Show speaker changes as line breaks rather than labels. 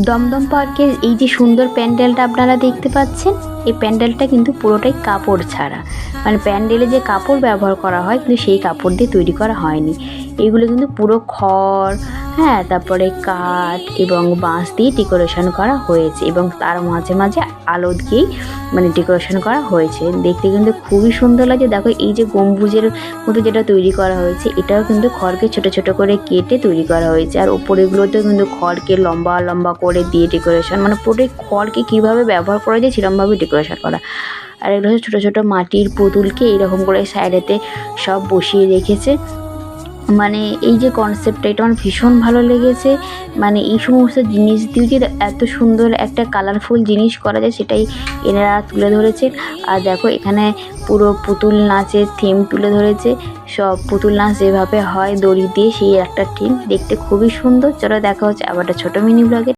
দমদম পার্কের এই যে সুন্দর প্যান্ডেলটা আপনারা দেখতে পাচ্ছেন, এই প্যান্ডেলটা কিন্তু পুরোটাই কাপড় ছাড়া, মানে প্যান্ডেলে যে কাপড় ব্যবহার করা হয় কিন্তু সেই কাপড় দিয়ে তৈরি করা হয়নি। এগুলো কিন্তু পুরো খড়, হ্যাঁ, তারপরে কাঠ এবং বাঁশ দিয়ে ডেকোরেশন করা হয়েছে এবং তার মাঝে মাঝে আলো দিয়েই মানে ডেকোরেশন করা হয়েছে। দেখতে কিন্তু খুবই সুন্দর লাগে। দেখো এই যে গম্বুজের মতো যেটা তৈরি করা হয়েছে, এটাও কিন্তু খড়কে ছোট ছোট করে কেটে তৈরি করা হয়েছে। আর ওপরেগুলোতেও কিন্তু খড়কে লম্বা লম্বা করে দিয়ে ডেকোরেশন, মানে পুরোটাই খড়কে কীভাবে ব্যবহার করা যায় সেরকমভাবে ডেকোরেশন করা। আর এগুলো হচ্ছে ছোটো ছোটো মাটির পুতুলকে এরকম করে সাইডেতে সব বসিয়ে রেখেছে। মানে এই যে কনসেপ্টটা, এটা আমার ভীষণ ভালো লেগেছে। মানে এই সমস্ত জিনিস দিয়ে যে এত সুন্দর একটা কালারফুল জিনিস করা যায় সেটাই এনারা তুলে ধরেছে। আর দেখো এখানে পুরো পুতুল নাচের থিম তুলে ধরেছে। সব পুতুল নাচ যেভাবে হয় দড়ি দিয়ে, সেই একটা থিম, দেখতে খুবই সুন্দর। চলো দেখা হচ্ছে আবার একটা ছোটো মিনি ব্লগে।